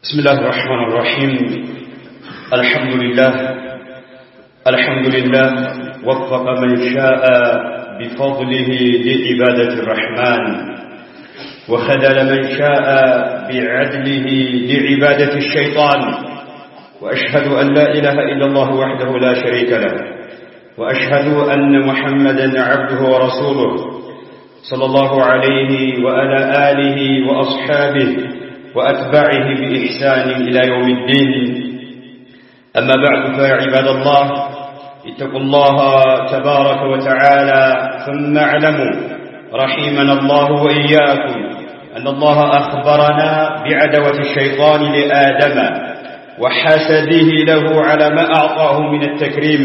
بسم الله الرحمن الرحيم. الحمد لله وفق من شاء بفضله لعبادة الرحمن وخذل من شاء بعدله لعبادة الشيطان وأشهد أن لا إله إلا الله وحده لا شريك له وأشهد أن محمدا عبده ورسوله صلى الله عليه وعلى آله وأصحابه وأتباعه بإحسان إلى يوم الدين. أما بعد فيا عباد الله اتقوا الله تبارك وتعالى ثم اعلموا رحمنا الله وإياكم أن الله أخبرنا بعدوة الشيطان لآدم وحسده له على ما أعطاه من التكريم،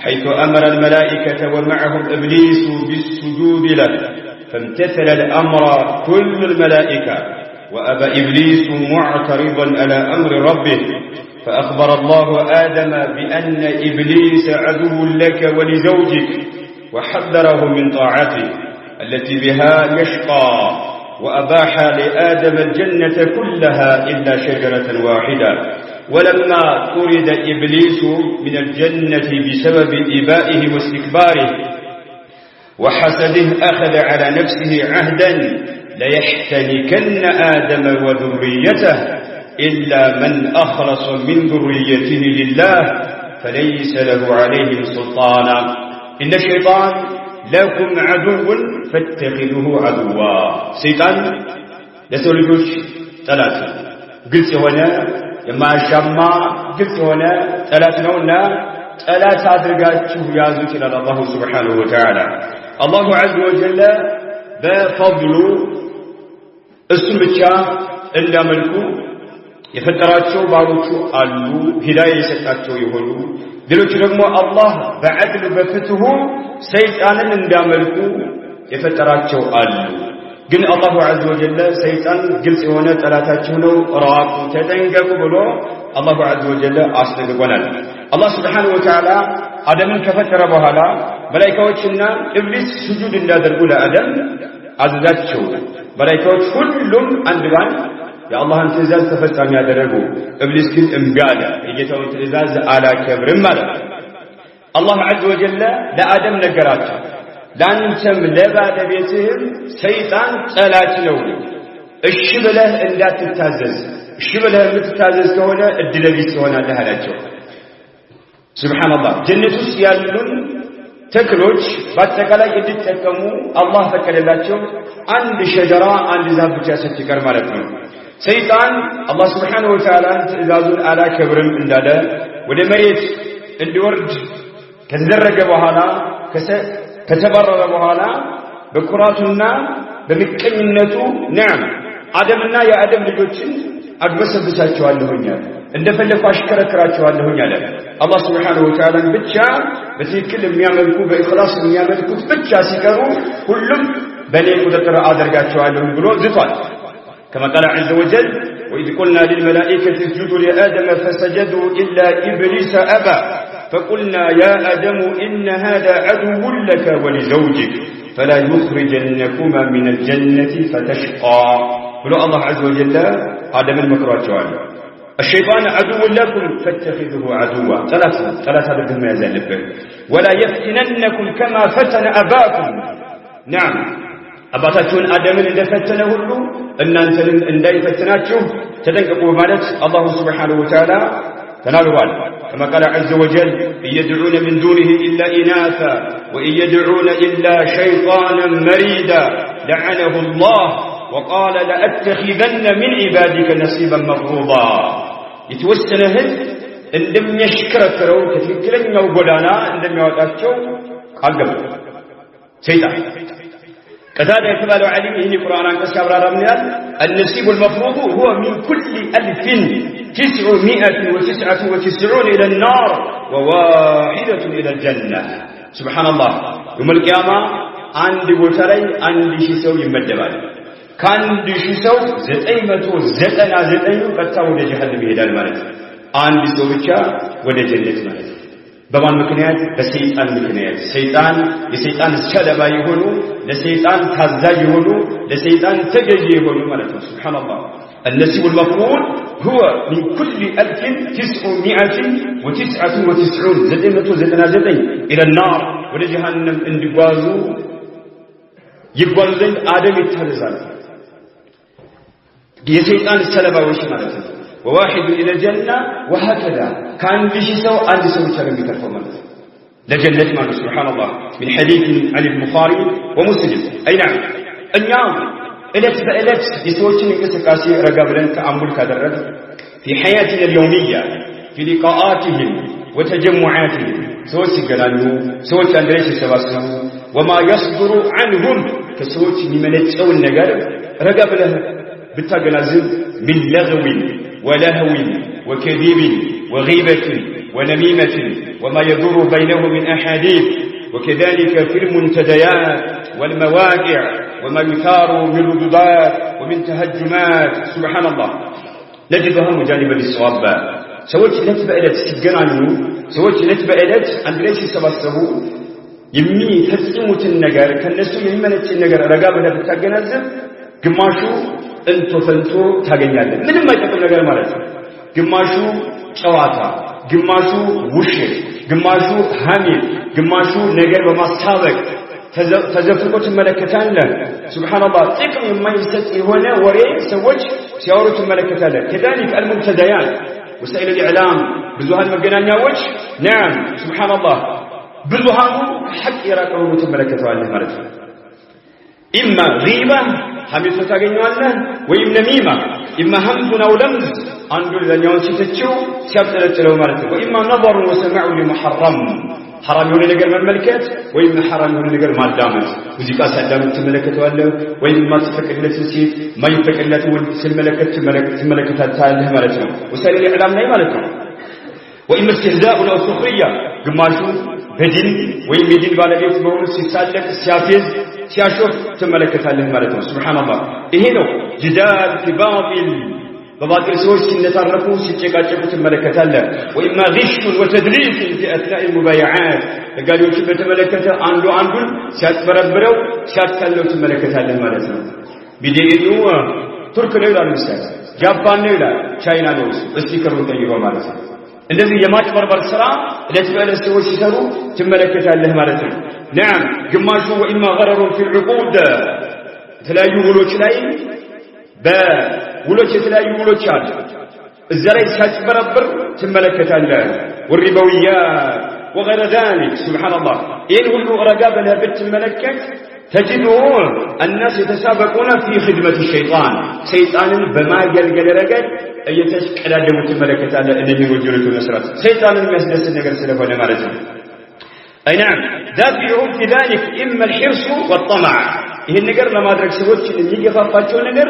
حيث أمر الملائكة ومعهم إبليس بالسجود له فامتثل الأمر كل الملائكة، وأبى إبليس معترضا على أمر ربه، فأخبر الله آدم بأن إبليس عدو لك ولزوجك وحذره من طاعته التي بها يشقى، وأباح لآدم الجنة كلها إلا شجرة واحدة. ولما طرد إبليس من الجنة بسبب إبائه واستكباره وحسده أخذ على نفسه عهدا ليحتنكن آدم وذريته إلا من أخلص من ذريته لله فليس له عليهم سلطانا. إن الشيطان لكم عدو فاتخذوه عدوا. شيطان لسولجوش ثلاثة قلت هنا يما شما قلت هنا ثلاثة ثلاثة أدرقاته يازوك إلى الله سبحانه وتعالى. الله عز وجل بفضله السمجة إلا ملكه يفتراتشو باروتشو ألو هداية يسكاتشو يهولو دلوك رغم الله بعدل بفته سيطانا من داملكو يفتراتشو ألو قل الله عز وجل سيطان قلت هنا تلاتاتشو نو راكو تتنقبو بلو الله عز وجل أصدق ونال. الله سبحانه وتعالى آدمن كفتر بهالا ملائكوچنا إبليس سجود እንዳደርጉ ለአደም አዘዛቸው። መላእክቶች ሁሉም አንድ ባንድ የአላህን ትእዛዝ ተፈጻሚ ያደረጉ፣ ኢብሊስ ግን እምቢ አለ። የጌታውን ትእዛዝ አላከብርም ማለት ነው። አላህ ዐዘ ወጀል ለአደም ነገራቸው፣ ላንተም ለባለቤትህም ሰይጣን ጠላት ነው፣ እሺ ብለህ እንዳትታዘዝ፣ እሺ ብለህ የምትታዘዝ ከሆነ እድለቢስ ትሆናለህ አላቸው። ሱብሃንአላህ። ጀነት ውስጥ ያሉን ተክሎች በአጠቃላይ እንዲጠቀሙ አላህ ፈቀደላቸው። አንድ ሸጀራ አንድ ዛፍ ብቻ ስትቀር ማለት ነው። ሰይጣን አላህ Subhanahu Wa Ta'ala ትእዛዙን አላከብርም እንዳለ ወደ መሬት እንዲወርድ ከተደረገ በኋላ ከተባረረ በኋላ በኩራቱና በምቀኝነቱ አደምና የአደም ልጆችን አግበሰብሳቸዋለሁኝ እንደፈለኩ አሽከረክራቸዋለሁኝ አለ። አላህ Subhanahu Wa Ta'ala ብቻ በትክክል የሚያመልኩ በእኽላስ የሚያመልኩት ብቻ ሲቀሩ ሁሉም በኔ ቁጥጥር አደርጋቸዋለሁ ብሎ ዝቷል። كما قال عز وجل وإذ قلنا للملائكة اسجدوا لآدم فسجدوا إلا إبليس أبى فقلنا يا آدم إن هذا عدو لك ولزوجك فلا يخرجنكما من الجنة فتشقى. بلو الله عز وجل آدم المكروه جوانب الشيطان عدو لكم فاتخذوه عدوا. ثلاثة بدهم ما يزال به ولا يفتننكم كما فتن أباكم. نعم أباتاتون آدمن إذا فتنه له أن أنتم إذا فتناتشو تدنقوا مالت الله سبحانه وتعالى تنالوا كما قال عز وجل إن يدعون من دونه إلا إناثا وإن يدعون إلا شيطانا مريدا لعنه الله وقال لأتخذن من عبادك نصيبا مفروضا. يتوسنه إن لم يشكركروا كثيرا يوغدانا إن لم يوغداتشو قال سيطان كذلك يتبال عليه إن القرآن قصة أبرار منها النصيب المفروض هو من كل 1999 إلى النار وواحدة إلى الجنة. سبحان الله. يوم القيامة عندي بوتري عندي شيسو يمدبال كاندي شيسو زتين قد تاود جهنم يهدال مالك عندي سوبيتشا ودى جنة مالك በማን ምክንያት? በሰይጣን ምክንያት። ሰይጣን የሰይጣን ሰለባ ይሆኑ፣ ለሰይጣን ታዛዥ ይሆኑ፣ ለሰይጣን ተገዢ ይሆኑ ማለት ነው። ሱብሃንአላህ። النسيب المفروض هو من كل 1999 زدنا إلى النار ولجهنم اندقوازو يقوازين آدم الترزال يسيطان السلبة وشمالة وواحد إلى الجنة وهكذا كان بشيسو عند سوى شرم بكالفرمان لجنة معنى سبحان الله من حديث عن البخاري ومسلم أي نعم النعم إلت فإلت يسوى كاسي رقابلن تأمل كادرد في حياتنا اليومية في لقاءاتهم وتجمعاتهم سوى سيقلانو سوى أندريس سباسنو وما يصدر عنهم كسوى من يتسوى النقر رقابله بالتقنازل من لغو ولهو وكذب وغيبة ونميمة وما يدور بينه من أحاديث وكذلك في المنتديات والمواقع وما يثار من ردودات ومن تهجمات سبحان الله نجدها مجانبا للصواب سويت نتبع إلى تسجنانه سويت نتبع إلى أندريس سباسه يمي تسجمت النجار كالنسو يمنت النجار رقابة بالتقنازل قماشو انتو فانتو تاغنياله ምንም አይጠቅም ነገር ማለት ነው ግማሹ ጨዋታ ግማሹ ውሸት ግማሹ ሐሜት ግማሹ ነገር በማሳበቅ ተዘፍቆ ተመለከታለህ ሱብሃንአላህ ጥቅም የማይሰጥ የሆነ ወሬ ሰዎች ሲያወሩ ተመለከታለህ كذلك المنتديات وسائل الاعلام ብዙሃን መገናኛዎች نعم ሱብሃንአላህ ብዙሃኑ ሐቅ ይራቀው ተመለከታለህ ማለት ነው إما غيبة حميد فتاقينوانا وإما نميمة إما همز أو لمز أنجل ذا نيون ستتشو سيبتلت له مالته وإما نظر وسمع لمحرم حرام يقول لقر من ملكات وإما حرام يقول لقر ما دامت وزيكا سادامت تملكت ولا وإما تفكر لك تنسيت ما يفكر لك تملكت تملكت تاله مالته وسائل الإعلام ناي مالته وإما استهزاء أو سخرية قماشو بدين وإما دين بالبيت بقول سيسالك سيافيز سياشوف تملكتاله مالته سبحان الله إيه ነው جدال في باطل በባጢል ሰዎች ሲነታረፉ ሲጨቃጨቁ ተመለከታለህ وإما غش وتدليس في أثناء المبايعات ለጋዲዎች በተመለከተ አንዱ አንዱን ሲያስበረብረው ሲያታለው ተመለከታለህ ማለት ነው ቢዲኑ ቱርክ ነው ይላል ምሳሌ ጃፓን ነው ይላል ቻይና ነው ስፒከሩን ቀይሮ ማለት ነው እንደዚህ የማጭበርበር ስራ ለተበለ ሰዎች ሲሰሩ ተመለከታለህ ማለት ነው نعم ግማሹ وإما غرر في العقود የተለያዩ ውሎች ላይ በውሎች የተለያዩ ውሎች አሉ እዛ ላይ ሲያጭበረብር ተመለከታለህ والربويات وغير ذلك سبحان الله إن ሁሉ ረጋብ ለህ ብትመለከት تجدون الناس يتسابقون في خدمة الشيطان شيطانا بما يلقى رجل يتشكلادሙ ተመለከታለህ እንደዚህ ወንጀሎች መስራት ሰይጣንን የሚያስደስት ነገር ስለሆነ ማለት ነው أي نعم دافعهم في ذلك إما الحرص والطمع ይሄ ነገር ለማድረግ ሰዎች የሚገፋፋቸው ነገር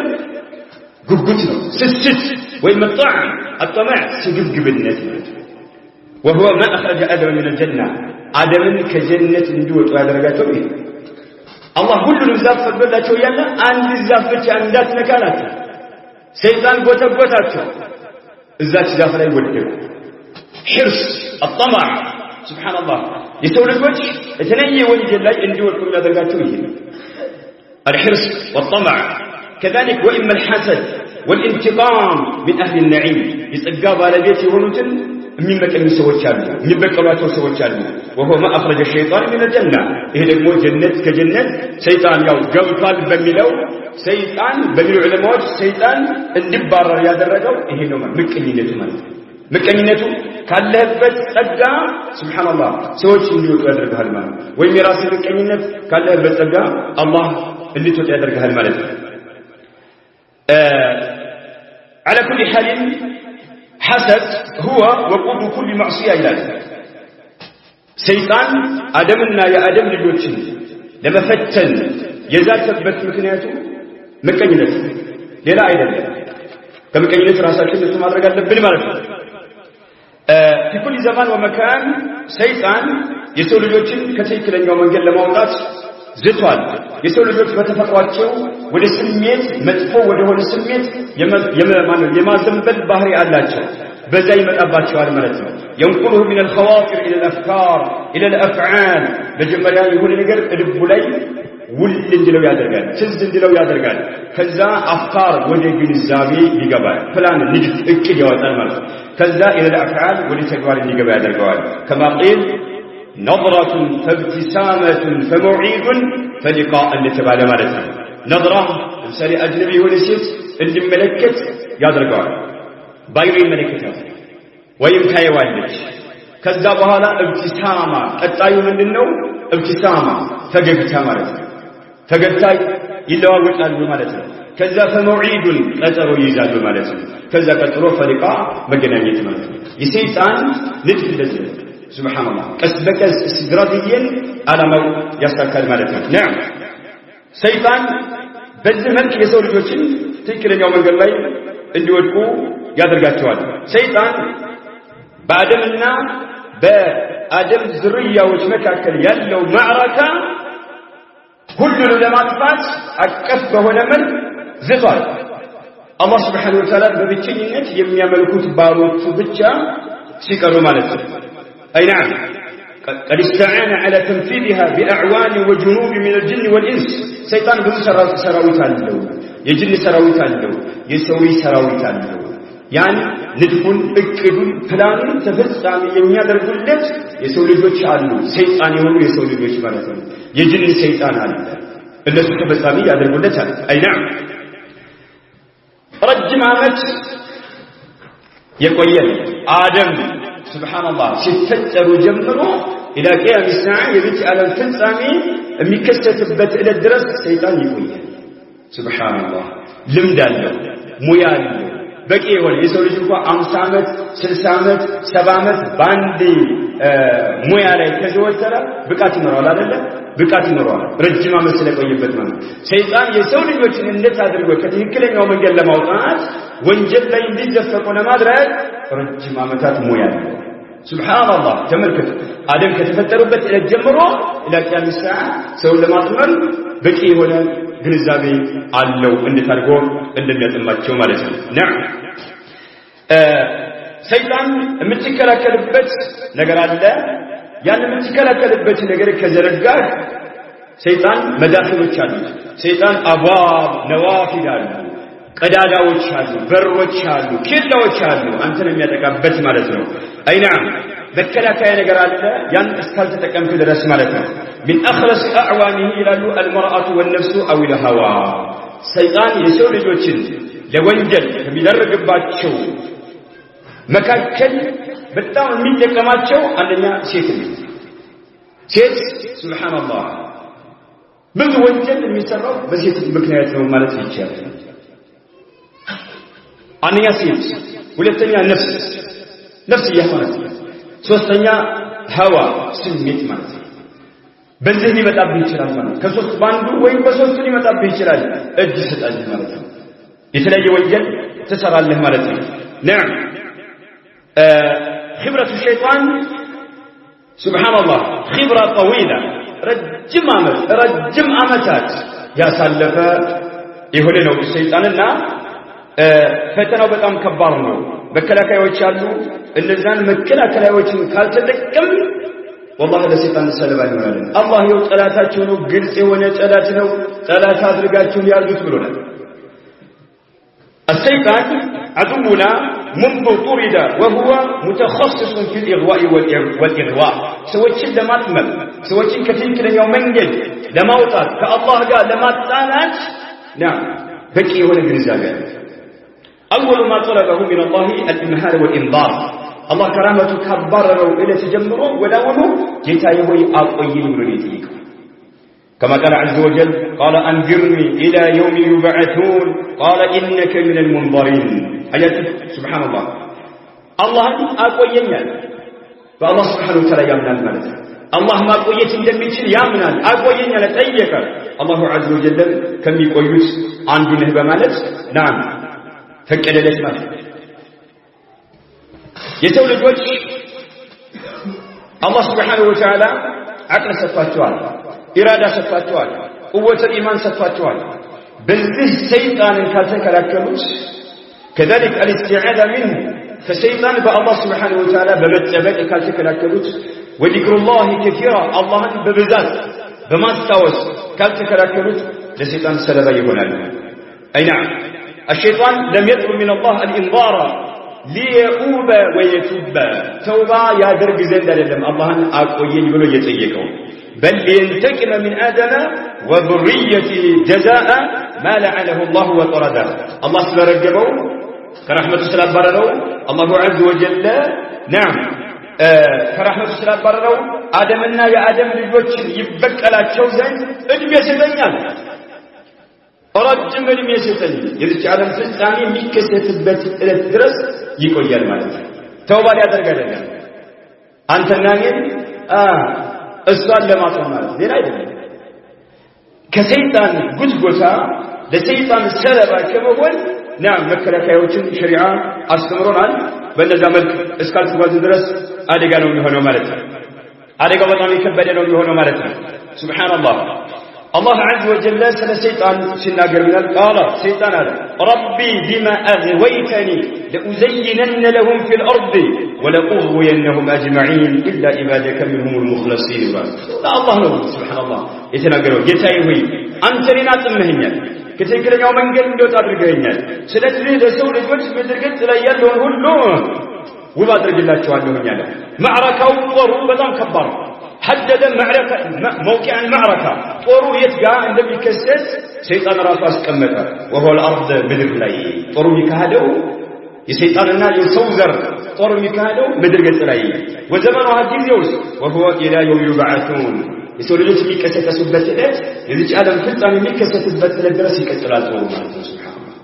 ጉጉት ነው ስስት ወይ መጣም الطمع ስግብግብነት ማለት ነው وهو ما أخرج آدم من الجنة آدم كجنة እንዲወጡ ያደረጋቸው ይሄ الله ሁሉንም ዛፍ ፈቅዶላቸው ያለ አንድ ዛፍ ብቻ እንዳትነካላቸው ሰይጣን ጎተጎታቸው እዛች ዛፍ ላይ ወደቁ حرص الطمع سبحان الله የሰው ልጆች የተለየ ወንጀል ላይ እንዲወጡ ያደርጋቸው ይሄ الحرص والطمع كذلك وإما الحسد والانتقام من أهل النعيم يتقى بالبيت يهونوتن من مكان سوى الشامل من بكرات سوى الشامل وهو ما أخرج الشيطان من الجنة إيه لقمو جنة كجنة شيطان يو قم قال بميلو شيطان بميلو علمات شيطان النبار رياض الرجل إيه نوما مكانينته مالك مكانينته ካለበት ጸጋ ሱብሃንአላህ ሰዎች እንዲወጡ ያደርጋል ማለት ወይ ሚራስ መቀኝነት ካለበት ጸጋ አላህ እንዲወጡ ያደርጋል ማለት ነው على كل حال حسد هو وقود كل معصيه الى ሰይጣን አደምና የአደም ልጆችን ለመፈተን የዛተበት ምክንያቱ መቀኝነት ሌላ አይደለም ከመቀኝነት ራሳችንን ማድረግ አለብን ማለት ነው في كل زمان ومكان شيطان የሰው ልጆችን ከትክክለኛው መንገድ ለማውጣት ዝቷል የሰው ልጆች በተፈጥሯቸው ወደ ስሜት መጥፎ ወደ ሆነ ስሜት የማዘንበል ባህሪ አላቸው በዛ ይመጣባቸዋል ማለት ነው ينقله من الخواطر الى الافكار الى الافعال በጀመሪያ የሆነ ነገር ልቡ ላይ ውል እንዲለው ያደርጋል ትዝ እንዲለው ያደርጋል ከዛ አፍካር ወደ ግንዛቤ ይገባል ፕላን ንድፍ እቅድ ያወጣል ማለት ነው ከዛ ኢላ አፍዓል ወደ ተግባር እንዲገባ ያደርገዋል كما قيل نظرة فابتسامة فموعيد فلقاء እንደተባለ ማለት ነው نظرة ለምሳሌ አጅነቢ የሆነ ሴት እንዲመለከት ያደርገዋል ባይሩ ይመለከታል ወይም ታየዋለች ከዛ በኋላ እብትሳማ ቀጣዩ ምንድነው እብትሳማ ፈገግታ ማለት ነው ፈገግታ ይለዋወጣሉ ማለት ነው ከዛ فموعيد ቀጠሮ ይይዛሉ ማለት ነው ከዛ ቀጥሎ ፈሊቃ መገናኘት ማለት ነው የሰይጣን ንድፍ እንደዚህ ሱብሃንአላህ ቀስ በቀስ استدراجيا ዓላማው ያሳካል ማለት ነው ነዓም ሰይጣን በዚህ መልክ የሰው ልጆችን ትክክለኛው መንገድ ላይ እንዲወድቁ ያደርጋቸዋል ሰይጣን በአደምና በአደም ዝርያዎች መካከል ያለው ማዕረካ ሁሉንም ለማጥፋት አቀፍ በሆነ መልክ ዝቷል አላህ Subhanahu Wa Ta'ala በብቸኝነት የሚያመልኩት ባሮቹ ብቻ ሲቀሩ ማለት ነው أي نعم قد استعان على تنفيذها بأعوان وجنود من الجن والإنس سيطان ብዙ ሰራዊት አለው የጅን ሰራዊት አለው የሰው ሰራዊት አለው ያን ንድፉን እቅዱን ፕላኑን ተፈጻሚ የሚያደርጉለት የሰው ልጆች አሉ ሰይጣን የሆኑ የሰው ልጆች ማለት ነው የጅን ሰይጣን አለ እነሱ ተፈጻሚ ያደርጉለታል أي نعم ረጅም ዓመት የቆየ አደም ሱብሃንአላህ ሲፈጠሩ ጀምሮ ኢላ ቂያም الساعه የብቻ ዓለም ፍጻሜ የሚከሰትበት ዕለት ድረስ ሰይጣን ይቆያል ሱብሃንአላህ ልምድ አለው ሙያ አለው በቂ የሆነ የሰው ልጅ እንኳን 50 ዓመት 60 ዓመት 70 ዓመት ባንዲ ሙያ ላይ ከዘወተረ ብቃት ይኖራል አይደለ ብቃት ይኖራል ረጅም ዓመት ስለቆየበት ማለት ሰይጣን የሰው ልጆችን እንዴት አድርጎ ከትክክለኛው መንገድ ለማውጣት ወንጀል ላይ እንዲዘፈቁ ለማድረግ ረጅም ዓመታት ሙያ አለው ሱብሃንአላህ ተመልከቱ አደም ከተፈጠሩበት ዕለት ጀምሮ ኢላ ቂያም الساعه ሰው ለማጥመር በቂ የሆነ ግንዛቤ አለው እንድታርጎ እንደሚያጥማቸው ማለት ነው ነዓም ሰይጣን የምትከላከልበት ነገር አለ ያን የምትከላከልበት ነገር ከዘረጋህ ሰይጣን መዳخሎች አሉ ሰይጣን አባብ ነዋፊል አሉ ቀዳዳዎች አሉ በሮች አሉ ኬላዎች አሉ አንተን የሚያጠቃበት ማለት ነው أي نعم መከላከያ ነገር አለ ያን እስካልተጠቀምክ ድረስ ማለት ነው من اخلص اعوانه الى المراه والنفس او الهوى ሰይጣን የሰው ልጆችን ለወንጀል ከሚደረግባቸው መካከል በጣም የሚጠቀማቸው አንደኛ ሴት ሱብሃንአላህ ብዙ ወንጀል የሚሰራው በሴት ምክንያት ነው ማለት ይቻላል አንደኛ ሴት ሁለተኛ ነፍስ ማለት ሶስተኛ ሀዋ ስሜት ማለት በዚህ ሊመጣብህ ይችላል ማለት ከሶስት ባንዱ ወይም በሶስቱ ሊመጣብህ ይችላል እጅ ስጣል ማለት ነው የተለየ ወንጀል ተሰራለህ ማለት ነው ነዓም خبرة الشيطان سبحان الله خبرة طويلة رجم عمتات يا سالفة يهولنو الشيطاننا ፈተናው በጣም ከባድ ነው መከላከያዎች አሉ እነዛን መከላከያዎችን ካልተጠቀም والله ለሰይጣን ሰለባ ይሆናል አላህ ይው ጠላታቸው ነው ግልጽ የሆነ ጠላት ነው ጠላት አድርጋችሁ ያዙት ብሎናል الشيطان عدونا منذ طرد وهو متخصص في الإغواء والإغواء سوتشن لماتمل سوتشن كتنكلنيو መንገድ ለማውጣት ከአላህ ጋር ለማጣላት نعم በቂ የሆነ ግንዛቤ أول ما طلبه من الله الإمهال والإنذار الله كرامته كبره إلى تجمره وداوله جيتاي هو أقوين بريتيك كما قال عز وجل قال أنذرني إلى يوم يبعثون قال إنك من المنظرين آيات سبحان الله الله أقوين فالله سبحانه وتعالى يمنى الملك الله ما قويت እንደሚችል ያምናል አቆየኛል ጠየቀ الله عز وجل ከሚቆዩት አንዱ ነህ በማለት نعم ፈቀደለት ማለት የሰው ልጆች አላህ Subhanahu Wa Ta'ala አቅል ሰጥቷቸዋል ኢራዳ ሰጥቷቸዋል ቁወተ ኢማን ሰጥቷቸዋል በዚህ ሰይጣንን ካልተከላከሉት كذلك الاستعاذة منه فسيطان بالله سبحانه وتعالى بمتبع ካልተከላከሉት وذكر الله كثيرا الله ببذات በማስታወስ ካልተከላከሉት ለሰይጣን ሰለባ ይሆናሉ። أي نعم الشيطان لم يطلب من الله الإنذار ليؤوب ويتوب توبة يا درج زند لله الله أقوين بلو يتيجوا بل لينتقم من آدم وذريته جزاء ما لعنه الله وطرده الله سبحانه رجبه كرحمة السلام برره الله عز وجل نعم كرحمة السلام برره آدمنا يا آدم للوجه يبك على الشوزن ادم يسدنيال ረጅም እድሜ ሲሰጠኝ የዚህ ዓለም ፍጻሜ የሚከሰትበት ዕለት ድረስ ይቆያል ማለት ነው። ተውባ ሊያደርግ አይደለም አንተና እኔን እሷን ለማጥፋት ማለት ሌላ አይደለም። ከሰይጣን ጉትጎታ ለሰይጣን ሰለባ ከመሆን መከላከያዎችን ሸሪዓ አስተምሮናል። በእነዛ መልክ እስካልተጓዙ ድረስ አደጋ ነው የሚሆነው ማለት ነው። አደጋው በጣም የከበደ ነው የሚሆነው ማለት ነው። ሱብሃንአላህ الله عز وجل سنة شيطان سناقر من قال شيطان هذا ربي بما أغويتني لأزينن لهم في الأرض ولأغوينهم أجمعين إلا عبادك منهم المخلصين لا الله نور سبحان الله يتناقروا يتايوي أنت لنا تمهنيا كتنكرن يوم انجل دوت أدرقهنيا سنتري لسول الوجه مدرقت لا يلون هلون وما أدرق الله شوانه هنيا معركة وضربة كبار حدد موقع المعركة طورو يتقى عندما يكسس شيطان راسه كمته وهو الأرض بدر لي طورو يكهدو يسيطاننا يصوزر طورو يكهدو بدر لي وزمن هذه يوز وهو إلى يوم يبعثون يسول لك ميكسة سبت الات يذيك آدم فلطان ميكسة سبت الات درسي كتلات طورو مالته سبحان الله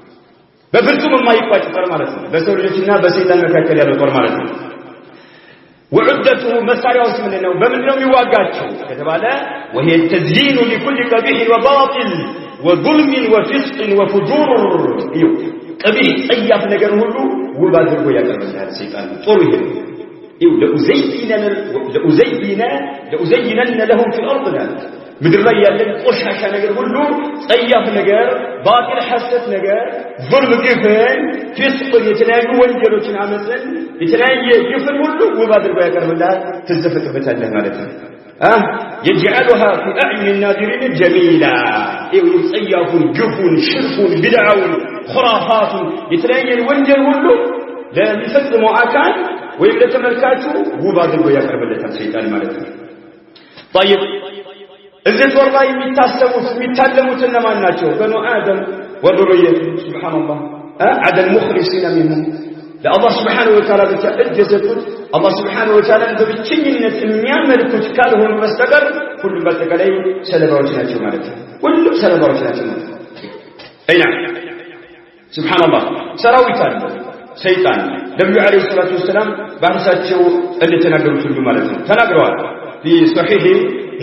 بفلتم ما يقوى تطر مالته بسول لكنا بسيطان مكاكل يالو طور مالته وعدته مساريوس من النوم بمن نوم يواقعته كتبالا وهي التزيين لكل قبيح وباطل وظلم وفسق وفجور قبيح أيام نجر هلو وبادر ويقرب هذا الشيطان طوره لأزينن لهم في الأرض مدر الله يالله قشاش نجر هلو أيام نجر باطل حسد نجر ظلم كفن فسق يتناقي وانجلو تنعمسن يتناقي يفن هلو وبادر ويقرب الله تزفت بتاله مالتها يجعلها في أعين الناظرين جميلة يصيف جف شرك بدع خرافات يتناقي الوانجل هلو لا يفضل معاكان ويبدأ تملكاته وبادر ويقرب الله الشيطان مالتها طيب الذي والله يتعلموا إنما الناتشو بنو آدم وذريته سبحان الله عدا المخلصين منهم لا الله سبحانه وتعالى بتأجزتك الله سبحانه وتعالى بتشينة المياه ملكوت كاله المستقر كل بتقلي سلبا وجناتشو مالته كل سلبا وجناتشو مالته أي نعم سبحان الله سراويتان شيطان النبي عليه الصلاة والسلام بعد ساتشو اللي تناقروا كل مالته تناقروا في صحيح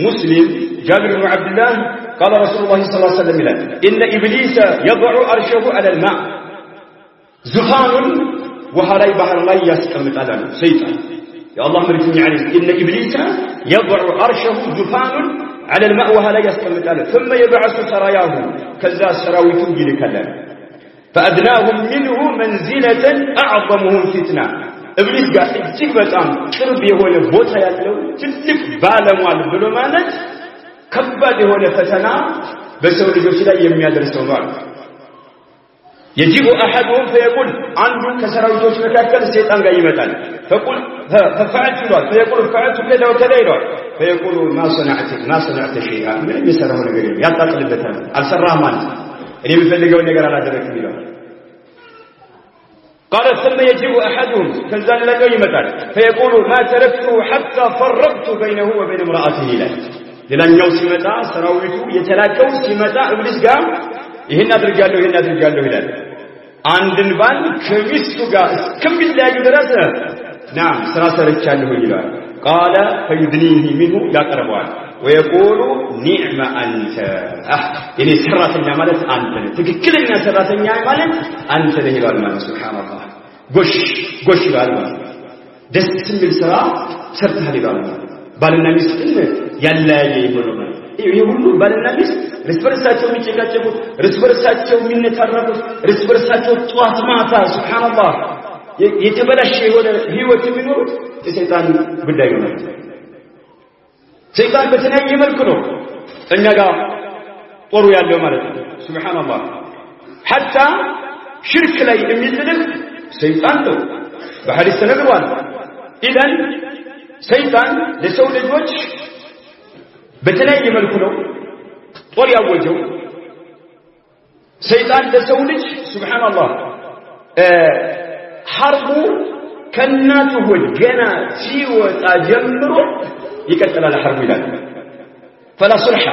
مسلم جابر بن عبد الله قال رسول الله صلى الله عليه وسلم إن إبليس يضع عرشه على الماء زخان وهلاي بحر الله يسكمت على شيطان يا الله مرتني عليه إن إبليس يضع عرشه زخان على الماء وهلاي يسكمت على ثم يبعث سراياه كذا سراويته لكلام فأدناهم منه منزلة أعظمهم فتنة إبليس قال እጅግ በጣም ቅርብ የሆነ ቦታ ያለው ትልቅ ባለሟል ብሎ ማለት ከባድ የሆነ ፈተና በሰው ልጆች ላይ የሚያደርሰው ነው። يجيء أحدهم فيقول عنده كسراويتوች መካከል ሰይጣን ጋር ይመጣል ففعلت له فيقول فعلت كذا وكذا ይላል فيقول ما صنعت شيئا ምን የሰራው ነገር ያጣጥልበታል አልሰራህም ማለት እኔ የምፈልገው ነገር አላደረክም ይላል قال ثم يجيء أحدهم كنزان لك يمتال فيقول ما تركته حتى فرقت بينه وبين امرأته له لأن يوم سمتا سراويته يتلاكو سمتا إبليس قام يهن أدرقال له هلال عندن بان كميسو قام كم بالله يدرسه نعم سراسر له هلال قال فيدنيه منه لا تربوان ويقول نعم أنت يعني سراتني مالت أنت تكلمنا سراتني مالت أنت له المال سبحان الله قش بالمال دست بالسرا سرتها للمال بالنا مسكين يلا يقولون يقولون بالنا مس رسبرساتهم يجيكاتهم رسبرساتهم من نتربص رسبرساتهم طوات ماتا سبحان الله يتبلش ولا هيوة منه الشيطان بدأ يمر شيطان بتناي ملك له እኛ ጋር ጦሩ ያለው ማለት ነው ሱብሃንአላህ حتى ሽርክ ላይ የሚጥልህ ሰይጣን ነው በሐዲስ ተነግሯል ኢዳን ሰይጣን ለሰው ልጆች በተለያየ መልኩ ነው ጦር ያወጀው ሰይጣን ለሰው ልጅ ሱብሃንአላህ ሐርቡ ከናቱ ወገና ሲወጣ ጀምሮ ይቀጥላል ሐርቡ ይላል فلا صلح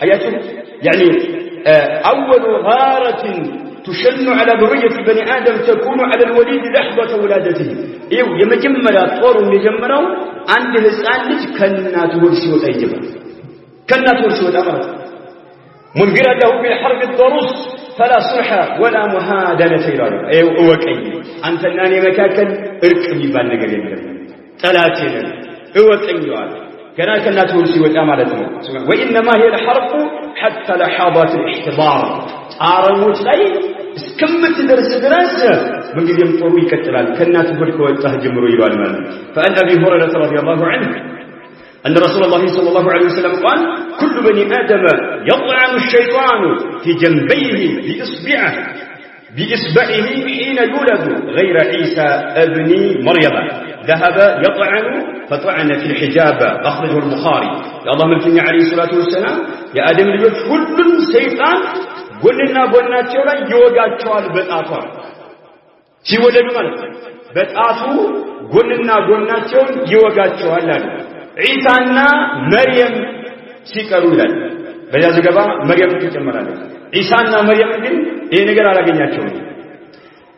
اياتم يعني اول غاره تشن على ذريه بني ادم تكون على الوليد لحظه ولادته ايو يمجمرا طور يجمروا عند ህፃን ልጅ ከናቱ ወደ ሲወጣ ይጀምራል ከናቱ ወደ ሲወጣ ማለት منذر له بالحرب الضروس فلا صلح ولا مهادنه ይላል ايو እወቀኝ አንተና እኔ መካከል እርቅ የሚባል ነገር የለም ጠላቴ ነን እወቀኝ ይላል كان كنات ورسي وتامالته وانما هي الحرب حتى لحظات الاحتضار عارموت لاي اسكمت درس درس من يوم طوي يكتلال كنات برك وطه جمرو يبال مال فان ابي هريره رضي الله عنه ان رسول الله صلى الله عليه وسلم قال كل بني ادم يطعن الشيطان في جنبيه باصبعه حين يولد غير عيسى ابن مريم ذهب يطعن فطعن في الحجاب أخرجه البخاري يا الله ملكني عليه الصلاة والسلام يا آدم ልጆች ሁሉም ሰይጣን ጎንና ጎናቸው ላይ ይወጋቸዋል በጣቱ ሲወለዱ ማለት በጣቱ ጎንና ጎናቸውን ይወጋቸዋል አለ ዒሳና መርየም ሲቀሩ ይላል በዚያ ዘገባ መርየም ትጨመራለች ዒሳና መርየም ግን ይሄ ነገር አላገኛቸውም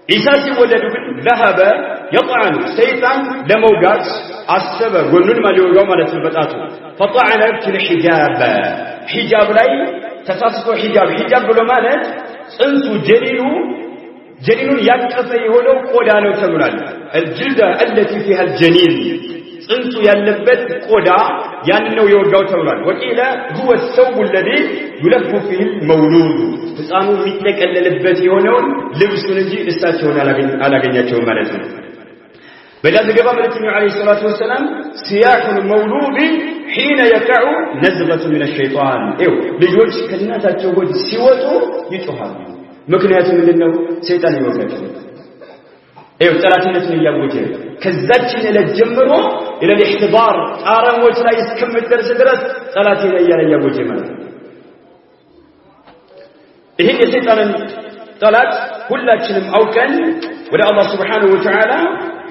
ዒሳ ሲወለዱ ግን ذهب يطعن سيطان لموجات السبب ونون ما ليوجو ማለት ነው በጣቱ فطعن في الحجاب حجاب ላይ ተሳስቶ حجاب ብሎ ማለት ጽንሱ ጀኒኑን ያቀፈ የሆነው ቆዳ ነው ተብሏል الجلد التي فيها الجنين ጽንሱ ያለበት ቆዳ ያን ነው የወጋው ተብሏል ወቂላ هو الثوب الذي يلف فيه المولود ህፃኑ የሚጠቀለልበት የሆነው ልብሱን እንጂ እሳቸውን አላገኛቸውም ማለት ነው በሌላ ዘገባ መልእክተኛው አለይሂ ሰላቱ ወሰለም ሲያሁ المولود حين يقع نزغة من الشيطان ልጆች ከእናታቸው ሆድ ሲወጡ ይጮሃሉ ምክንያቱም ምንድነው ሰይጣን ይወጋቸው ጠላትነትን እያወጀ ከዛችን ዕለት ጀምሮ الى الاحتضار ጣረሞች ላይ እስከምትደርስ ድረስ ጠላትን እያወጀ ማለት ነው ይሄ የሰይጣንን ጠላት ሁላችንም አውቀን ወደ አላህ Subhanahu Wa Ta'ala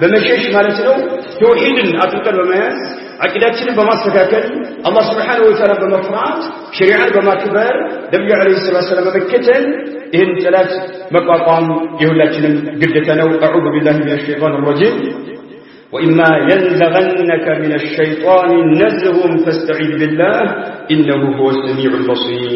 በመሸሽ ማለት ነው ተውሂድን አጥብቀን በመያዝ አቂዳችንን በማስተካከል አላህ Subhanahu Wa Ta'ala በመፍራት ሸሪዓን በማክበር ነብዩ አለይሂ ሰላም በመከተል ይህን ጠላት መቋቋም የሁላችንም ግዴታ ነው አዑዙ ቢላሂ ሚነሽ ሸይጣኒር ረጂም وإما ينزغنك من الشيطان نزغ فاستعذ بالله إنه هو السميع البصير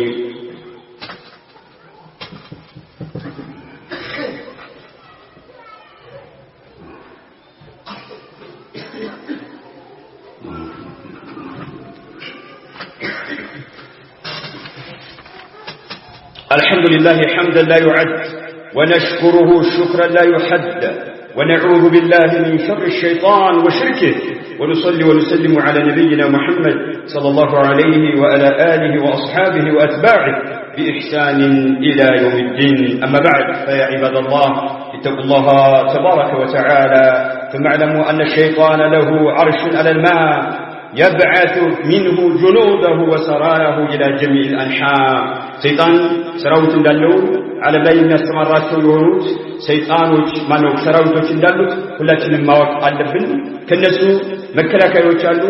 الحمد لله حمدا لا يعد ونشكره شكرا لا يحد ونعوذ بالله من شر الشيطان وشركه ونصلي ونسلم على نبينا محمد صلى الله عليه وعلى آله وأصحابه وأتباعه بإحسان إلى يوم الدين أما بعد فيا عباد الله اتقوا الله تبارك وتعالى ثم اعلموا أن الشيطان له عرش على الماء يبعث منه جنوده وسراياه إلى جميع الأنحاء ሰይጣን ሰራዊት እንዳለው ዓለም ላይ የሚያስተማራቸው የሆኑት ሰይጣኖች ማነው ሰራዊቶች እንዳሉት ሁላችንም ማወቅ አለብን ከነሱ መከላከያዎች አሉ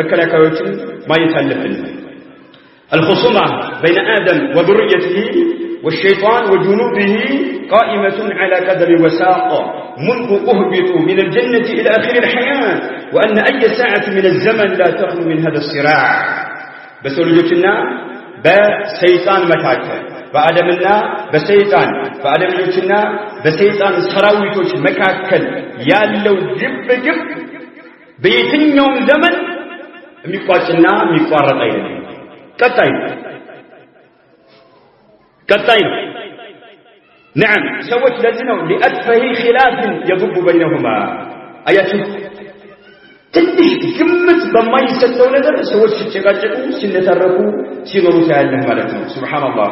መከላከያዎችን ማየት አለብን الخصومة بين آدم وذريته والشيطان وجنوده قائمة على قدر وساق منذ أهبطوا من الجنة إلى آخر الحياة وأن أي ساعة من الزمن لا تخلو من هذا الصراع بس ولجتنا በሰይጣን መካከል በአደምና በአደምና በሰይጣን ሰራዊቶች መካከል ያለው ግብግብ በየትኛውም ዘመን የሚቋጭና የሚቋረጥ አይደለም ቀጣይ ነው نعم ሰዎች ለዚህ ነው لأتفه خلاف يضب بينهما አያችሁ ትንሽ ግምት በማይሰጠው ነገር ሰዎች ሲጨቃጨቁ ሲነታረኩ ሲኖሩ ታያለህ ማለት ነው ሱብሃንአላህ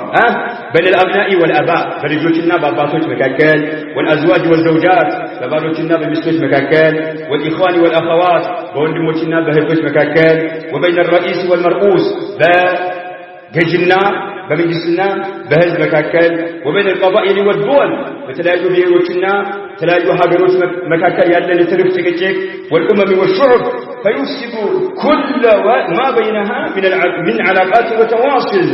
በል አብናኢ ወልአባ በልጆችና በአባቶች መካከል ወልአዝዋጅ ወልዘውጃት በባሎችና በሚስቶች መካከል ወልኢኽዋኒ ወልአኸዋት በወንድሞችና በእህቶች መካከል ወበይነ الرئيس والمرؤوس በገዥና በመንግስትና በህዝብ መካከል ወበይነ القبائل والدول በተለያዩ ብሔሮችና ተለያዩ ሀገሮች መካከል ያለን ትርፍ ጭቅጭቅ والامم والشعوب فيفسد كل ما بينها من علاقات وتواصل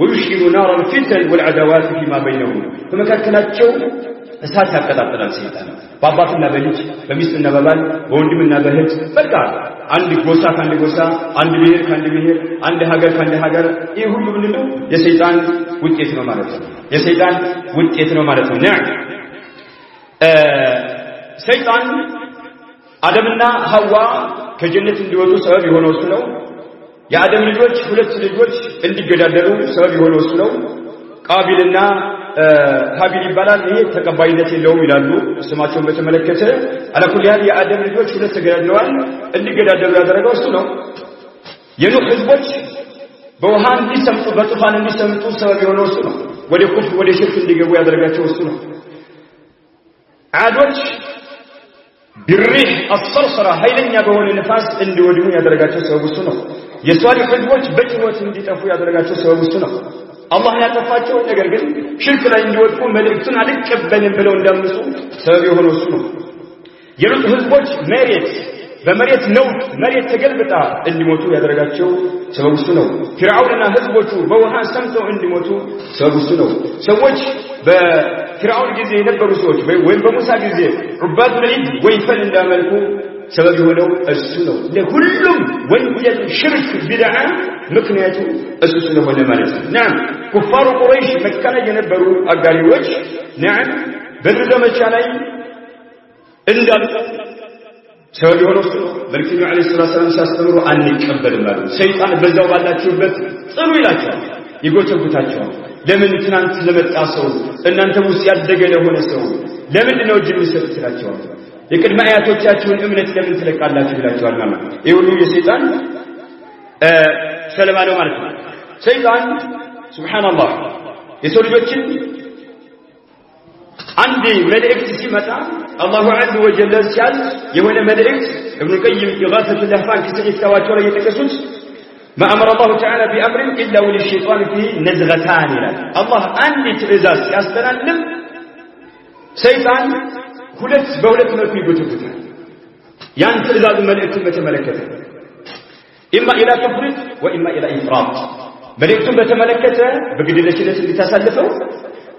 ويشعل نار الفتن والعداوات فيما بينهم فمكاكلاቸው እሳት ያቀጣጥላል ሰይጣን በአባትና በልጅ በሚስትና በባል በወንድምና በእህት በቃ አንድ ጎሳ ካንድ ጎሳ አንድ ብሔር ካንድ ብሔር አንድ ሀገር ካንድ ሀገር ይሄ ሁሉ ምንድነው የሰይጣን ውጤት ነው ማለት ነው የሰይጣን ውጤት ነው ማለት ነው ሰይጣን አደምና ሐዋ ከጀነት እንዲወጡ ሰበብ የሆነው እሱ ነው የአደም ልጆች ሁለት ልጆች እንዲገዳደሉ ሰበብ የሆነው እሱ ነው ቃቢልና ሀቢል ይባላል ይሄ ተቀባይነት የለውም ይላሉ ስማቸውን በተመለከተ አለኩልያን የአደም ልጆች ሁለት ተገዳድለዋል እንዲገዳደሉ ያደረገው እሱ ነው የኑህ ህዝቦች በውሃ እንዲሰምጡ በጡፋን እንዲሰምጡ ሰበብ የሆነው እሱ ነው ወደ ኩፍር ወደ ሽርክ እንዲገቡ ያደረጋቸው እሱ ነው አዶች بالريح الصرصرة ኃይለኛ በሆነ ንፋስ እንዲወድሙ ያደረጋቸው ሰበብ እሱ ነው የሷሊህ ህዝቦች በጭወት እንዲጠፉ ያደረጋቸው ሰበብ እሱ ነው አላህ ያጠፋቸው ነገር ግን ሽርክ ላይ እንዲወድቁ መልእክቱን አልቀበልም ብለው እንዳምፁ ሰበብ የሆነው እሱ ነው የሉጥ ህዝቦች በመሬት ነው መሬት ተገልብጣ እንዲሞቱ ያደረጋቸው ሰበብ እሱ ነው ፍርዓውንና ህዝቦቹ በውሃ ሰምተው እንዲሞቱ ሰበብ እሱ ነው ሰዎች በፍርዓውን ጊዜ የነበሩ ሰዎች ወይም በሙሳ ጊዜ ዑባድ ለኢድ ወይፈን እንዳመልኩ ሰበብ የሆነው እሱ ነው ለሁሉም ወንጀል ሽርክ ቢድዓ ምክንያቱ እሱ ስለሆነ ማለት ነው نعم ኩፋሩ ቁረይሽ መካ ላይ የነበሩ አጋሪዎች نعم በዘመቻ ላይ እንዳልኩ ሰበብ የሆነው እሱ ነው መልእክተኛው አለይሂ ሰላም ሲያስተምሩ አንቀበልም ማለት ሰይጣን በዛው ባላችሁበት ጽኑ ይላቸዋል ይጎተጉታቸዋል ለምን ትናንት ለመጣ ሰው እናንተ ውስጥ ያደገ ለሆነ ሰው ለምን ነው እጅ የሚሰጥ ይላቸዋል የቅድመ አያቶቻችሁን እምነት ለምን ትለቃላችሁ ይላቸዋል ማለት ነው ይሄ ሁሉ የሰይጣን ሰለባ ነው ማለት ነው ሰይጣን ሱብሃንአላህ የሰው ልጆችን አንድ መልእክት ሲመጣ አላሁ ዐዘ ወጀል ሲያዝ የሆነ መልእክት ኢብኑ ቀይም ኢጋሰቱ ለህፋን ከሰይጣዋቸው ላይ የተከሱት ما أمر الله تعالى بأمر إلا وللشيطان فيه نزغتان الله أني تئزاز يستنلم سيطان ሁለት በሁለት መልኩ ይጎተጉታል ያን ትእዛዝ መልእክቱን በተመለከተ ኢማ ኢላ ተፍሪጥ ወኢማ ኢላ ኢፍራጥ መልእክቱን በተመለከተ በግድለሽነት እንድታሳልፈው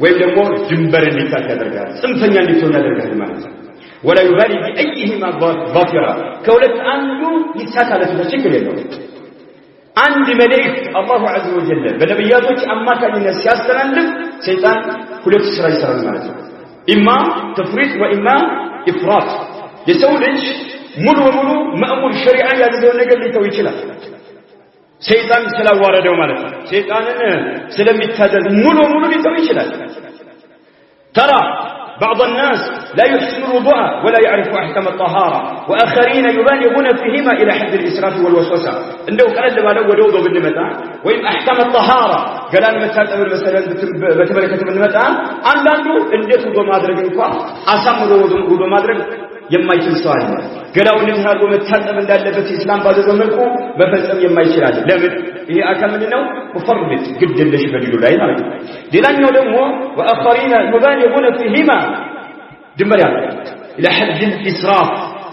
ወይም ደግሞ ድንበር እንዲታክ ያደርጋል ጽንፈኛ እንድትሆን ያደርጋል ማለት ነው ወላ ይባሊ بأيهما ظافرا ከሁለት አንዱ ይሳካለት ችግር የለውም አንድ መልእክት አላሁ ዐዘ ወጀል በነብያቶች አማካኝነት ሲያስተላልፍ ሰይጣን ሁለት ስራ ይሰራል ማለት ነው ኢማ ተፍሪጥ ወኢማ ኢፍራጥ የሰው ልጅ ሙሉ በሙሉ ማእሙር ሸሪዓ ያዘዘው ነገር ሊተው ይችላል ሰይጣን ስላዋረደው ማለት ነው ሰይጣንን ስለሚታዘዝ ሙሉ በሙሉ ሊተው ይችላል ترى بعض الناس لا يحسن الوضوء ولا يعرف احكام الطهاره واخرين يبالغون فيهما الى حد الاسراف والوسوسه እንደው ቀለል ባለው ወደ ወዶ ብንመጣ ወይም احكام الطهاره ገላን መታጠብ መሰለን በተመለከተ ብንመጣ አንዳንዱ እንዴት ወዶ ማድረግ እንኳን አሳምሮ ወዶ ማድረግ የማይችል ሰው አለ ገላውን እንዲያርጎ መታጠብ እንዳለበት እስላም ባዘዘው መልኩ መፈጸም የማይችል አለ ለምን ይሄ አካል ምንድነው ሙፈርድ ግድለሽ በዲሉ ላይ ማለት ነው ሌላኛው ደግሞ واخرين يبالغون فيهما ድንበር ያለ الى حد الاسراف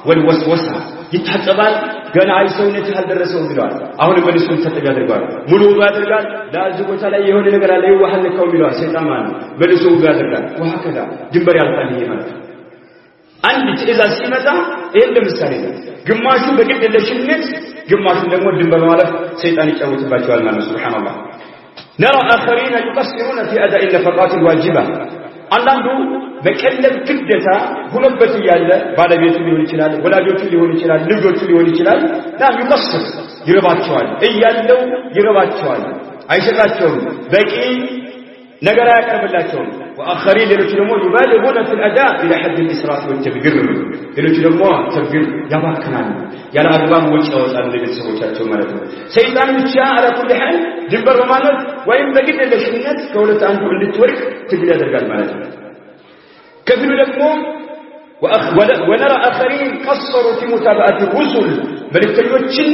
والوسوسه ይታጠባል ገና አይሰውነት ያልደረሰው ይላል አሁን በልሱን ተጠብ ያደርጋል ሙሉ ያደርጋል ዳዝ ቦታ ላይ የሆነ ነገር አለ ይዋህልከው ይላል ሰይጣን ማለት በልሱ ያደርጋል ወሃከዳ ድንበር ያልፋል ይሄ ማለት አንድ ትእዛዝ ሲመጣ ይሄን ለምሳሌ ነው ግማሹ በግድለሽነት ግማሹ ደግሞ ድንበር ማለት ሰይጣን ይጫወትባቸዋል ማለት ሱብሃንአላህ نرى آخرين يقصرون في أداء النفقات الواجبة አንዳንዱ በቀለብ ግዴታ ሁለበት ያለ ባለቤቱ ሊሆን ይችላል ወላጆቹ ሊሆን ይችላል ልጆቹ ሊሆን ይችላል ዳም ይቀስር ይረባቸዋል እያለው ይረባቸዋል አይሰጣቸውም በቂ ነገር ያቀርብላቸውም وآخرين ሌሎች ደግሞ يبالغون في الأداء إلى حد الإسراف والتبذير ሌሎች ደግሞ ተብግር ያባክናሉ ያለ አግባብ ወጪ ያወጣሉ ለቤተሰቦቻቸው ማለት ነው ሰይጣን ብቻ على كل حال ድንበር በማለት ወይም በግድ ለሽነት ከሁለት አንዱ እንድትወርቅ ትግል ያደርጋል ማለት ነው ከፊሉ ደግሞ ونرى آخرين قصروا في متابعة الرسل መልእክተኞችን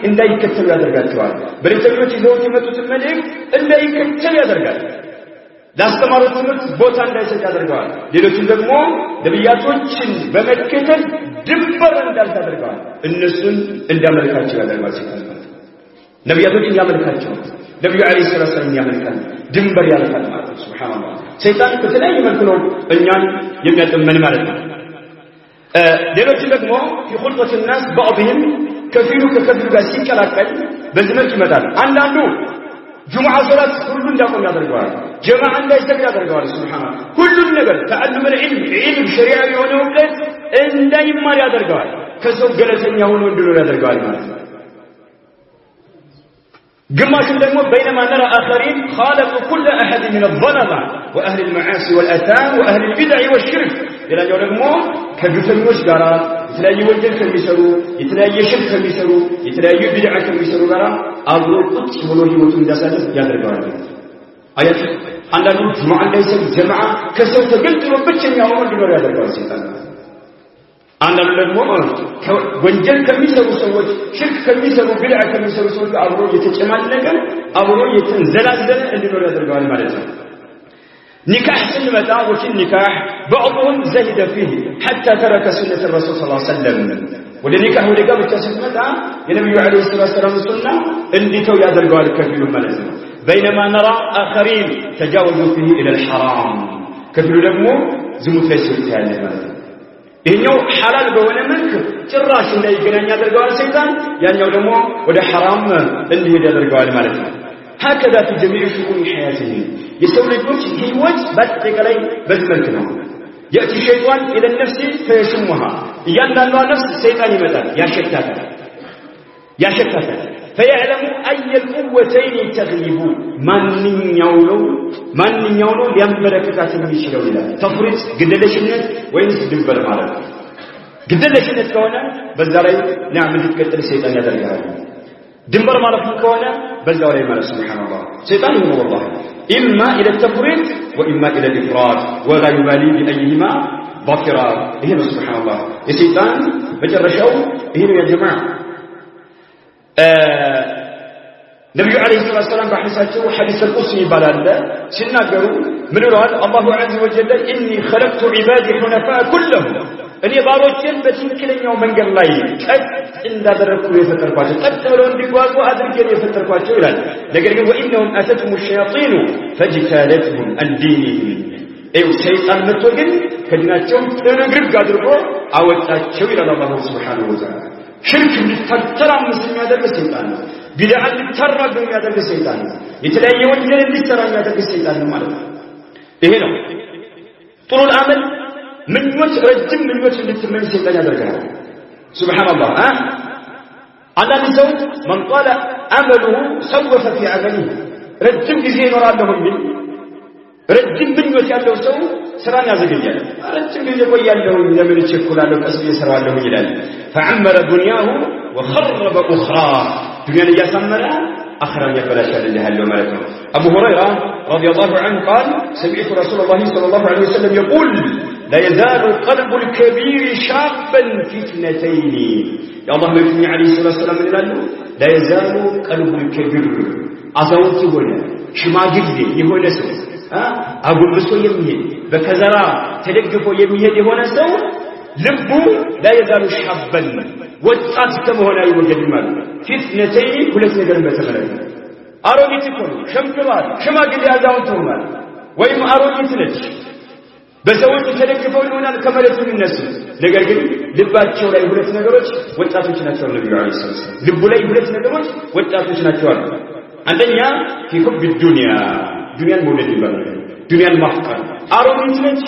እንዳይከተሉ ያደርጋቸዋል መልእክተኞች ይዘውት የመጡት መልእክት እንዳይከተሉ ያደርጋል ላስተማሩት ትምህርት ቦታ እንዳይሰጥ ያደርጋል ሌሎችን ደግሞ ነብያቶችን በመከተል ድንበር እንዳልታደርጋል እነሱን እንዳመልካቸው ያደርጋል ሲባል ነብያቶችን ያመልካቸው ነብዩ አለይሂ ሰላም ያመልካል ድንበር ያልፋል ማለት ነው ሱብሃንአላህ ሰይጣን በተለያየ መልኩ ነው እኛን የሚያጠመን ማለት ነው ሌሎች ደግሞ ይخلطة الناس بعضهم ከፊሉ ከከፊሉ ጋር ሲቀላቀል በዚህ መልኩ ይመጣል አንዳንዱ ጁሙዓ ሶላት ሁሉ እንዳቆም ያደርጋል ጀማዓ እንዳይሰግድ ያደርጋል ሱብሃንአላህ ሁሉን ነገር ተዓልም العلم ሸሪዓ የሆነ እውቀት እንዳይማር ያደርጋል ከሰው ገለልተኛ ሆኖ እንዲኖር ያደርጋል ማለት ነው ግማሹም ደግሞ بينما نرى آخرين خالفوا كل أحد من الظلمة وأهل المعاصي والآثام وأهل البدع والشرك ሌላኛው ደግሞ ከግፈኞች ጋር የተለያየ ወንጀል ከሚሰሩ የተለያየ ሽርክ ከሚሰሩ የተለያየ ቢድዓ ከሚሰሩ ጋር አብሮ ቁጭ ብሎ ህይወቱን እንዳሳለፍ ያደርጋል አያት አንዳንዱ ጁሙዓ እንዳይሰግድ ጀማዓ ከሰው ተገልጥሎ ብቸኛ ሆኖ እንዲኖር ያደርጋል ሰይጣን አንዳንዱ ደግሞ ወንጀል ከሚሰሩ ሰዎች ሽርክ ከሚሰሩ ቢድዓ ከሚሰሩ ሰዎች አብሮ የተጨማለቀ አብሮ የተንዘላዘለ እንዲኖር ያደርጋል ማለት ነው نكاح سنمتا وكل نكاح بعضهم زهد فيه حتى ترك سنة الرسول صلى الله عليه وسلم ولنكاح ولقابة سنمتا النبي عليه الصلاة والسلام السنة اللي تو يادرقوا الكثير ملزم بينما نرى آخرين تجاوزوا فيه إلى الحرام كثير لقموا زموت ليس التالي ملزم إنه حلال بولا منك جراش اللي يقنان يادرقوا السيطان يعني يولموا وده حرام اللي يادرقوا الملزم هكذا في جميع شؤون حياته يسوي لك هيوت باتقلي بزملكنا يأتي الشيطان إلى النفس فيشمها يندل نفس الشيطان مثلا يا شتاتا فيعلم أي القوتين تغلب من يولو لينبركات المشيرو إلى تفرط قدلشنت وينس دنبر مالك قدلشنت كونا بزاري نعمل تكتل الشيطان يدرقها دنبر مالك كونا بزاري مالك سبحان الله شيطان هو والله إما إلى التفريط وإما إلى الإفراط ولا يبالي بأيهما ظافرا هنا سبحان الله يا شيطان بجر شو هنا يا جماعة النبي عليه الصلاة والسلام بحديثه حديث القدسي بالله سنقروا من رأى الله عز وجل إني خلقت عبادي حنفاء كلهم እኔ ባሮችን በትክክለኛው መንገድ ላይ ቀጥ እንዳደረኩ የፈጠርኳቸው ቀጥ ብለው እንዲጓዙ አድርጌ የፈጠርኳቸው ይላል ነገር ግን ወኢነሁም አተቱም الشياطين فاجتالتهم عن دينهم ሰይጣን መጥቶ ግን ከዲናቸው ጥርግርግ አድርጎ አወጣቸው ይላል አላህ Subhanahu Wa Ta'ala ሽርክ እንዲተራመስ የሚያደርግ ሰይጣን ነው ቢድዓ እንዲተራገ የሚያደርግ ሰይጣን ነው የተለያየ ወንጀል እንዲሰራ የሚያደርግ ሰይጣን ነው ማለት ነው ይሄ ነው ጥሩ አመል ምኞች ረጅም ምኞች እንድትመኝ ሰይጣን ያደርጋል ሱብሃንአላህ አንዳንድ ሰው من طال عمله سوف في عمله ረጅም ጊዜ ይኖራል ሆይ ረጅም ምኞች ያለው ሰው ስራን ያዘገያል ረጅም ጊዜ ቆያለሁ ለምን ይቸኩላለሁ ቀስ እየሰራዋለሁ ይላል فعمر دنياه وخرب اخرى ዱንያን ያሳመረ አኺራን ያበላሻል ይላል ማለት ነው አቡ ሁረይራ رضي الله عنه قال سمعت رسول الله صلى الله عليه وسلم يقول لا يزال قلب الكبير شابا في اثنتين يا الله النبي عليه الصلاه والسلام قال لا يزال قلب الكبير አዛውንት ሆነ ሽማግሌ የሆነ ሰው አጉልብሶ የሚሄድ በከዘራ ተደግፎ የሚሄድ የሆነ ሰው ልቡ لا يزال شابا ወጣት ከመሆን አይወገድም ማለት ፊትነተይ ሁለት ነገር በተመለከተ አሮጊት እኮ ሸምግሏል ሽማግሌ አዛውንት ሆኗል ወይም አሮጊት ነች በሰዎች ተደግፈው ይሆናል ከመሬቱ የሚነሱ ነገር ግን ልባቸው ላይ ሁለት ነገሮች ወጣቶች ናቸው ነብዩ አለይሂ ሰላም ልቡ ላይ ሁለት ነገሮች ወጣቶች ናቸው አሉ አንደኛ ፊኩብ ዱንያ ዱንያን መውደድ ይባላል ዱንያን ማፍቀር አሮጊት ነች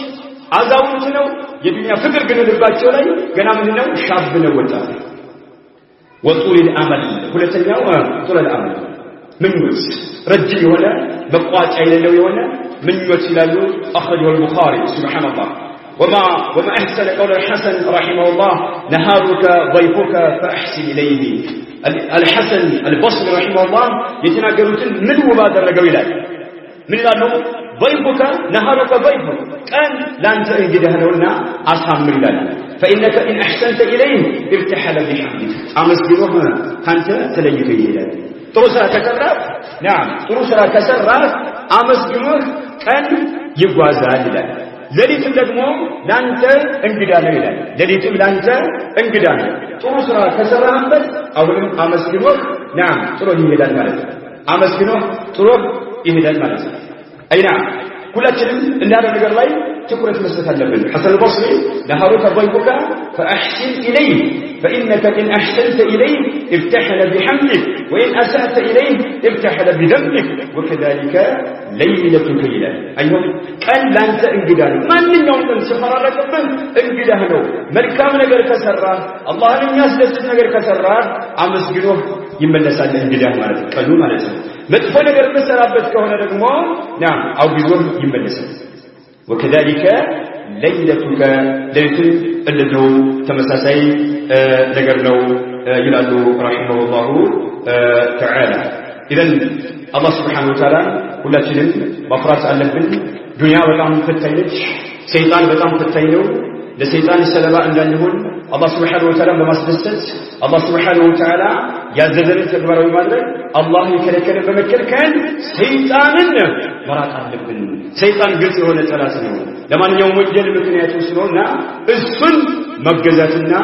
አዛውንት ነው የዱንያ ፍቅር ግን ልባቸው ላይ ገና ምንድነው ሻብ ነው ወጣት ወጡል الامل ሁለተኛው ጡል الامل ምኞት ረጅም የሆነ መቋጫ የሌለው የሆነ ምኞት ይላሉ أخرجه البخاري سبحان الله وما أحسن قول الحسن رحمه الله نهارك ضيفك فأحسن إليه الحسن البصري رحمه الله يتناقلون من مبادرة قويلة من قالوا ضيفك نهارك ضيفك كان لا أنت انجده لنا أصحاب من الله فإنك إن أحسنت إليه ارتحل بحمده أمسكنوه كانت تليك إليه ترسل كسرات نعم ترسل كسرات أمسكنوه كان يبوازها لله ሌሊትም ደግሞ ላንተ እንግዳ ነው ይላል ሌሊትም ላንተ እንግዳ ነው ጥሩ ስራ ከሰራህበት አሁንም አመስግኖህ نعم ጥሩ ይሄዳል ማለት ነው አመስግኖህ ጥሩ ይሄዳል ማለት ነው አይና ሁላችንም እንዳለ ነገር ላይ ትኩረት መስጠት አለብን حسن البصري نهارك ضيفك فأحسن إليه فإنك إن أحسنت إليه ارتحل بحمدك وإن أسأت إليه ارتحل بذنبك وكذلك ليلتك إلى أيها كان لا أنت انقدان ما من يوم سفر لك من انقدانه ملكام نقر كسرات الله الناس لسل نقر كسرات أمسجنوه يملس على انقدان مالك قالوا مالك مدفع نقر مسرابت كهنا رقمه نعم أو بذنب يملس وكذلك ليلتك ليلة الذي تمساسي نقرنو يلالو رحمه الله تعالى إذن الله سبحانه وتعالى كل شيء مفرس ألفن دنيا بتاعهم فتاينش سيطان بتاعهم فتاينو لسيطان السلباء أن يقول الله سبحانه وتعالى بمسدسات الله سبحانه وتعالى يعززن تكبر ويمادر الله يكلكل بمكل كان سيطاننا مرات ألفن سيطان قلت هنا ثلاثة لما يوم الجل مكنيات وسنونا السن مبجزاتنا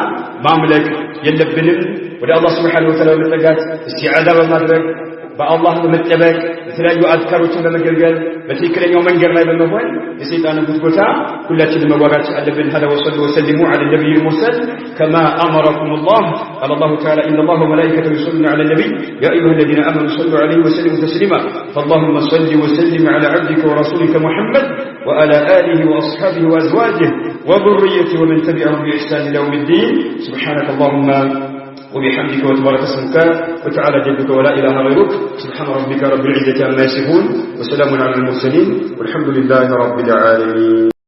مملك يلبنن وده الله سبحانه وتعالى متقات استعاذة بمدرك بالله بمتبك የተለያዩ አዝካሮችን በመገልገል በትክክለኛው መንገድ ላይ በመሆን የሰይጣንን ጉትጎታ ሁላችንም መዋጋት አለብን هذا وصلوا وسلموا على النبي المرسل كما أمركم الله قال الله تعالى إن الله وملائكته يصلون على النبي يا أيها الذين آمنوا صلوا عليه وسلموا تسليما فاللهم صل وسلم على عبدك ورسولك محمد وعلى آله وأصحابه وأزواجه وذريته ومن تبعهم بإحسان إلى يوم الدين سبحانك اللهم وبحمدك وتبارك اسمك وتعالى جدك ولا إله غيرك سبحان ربك رب العزة عما يصفون وسلام على المرسلين والحمد لله رب العالمين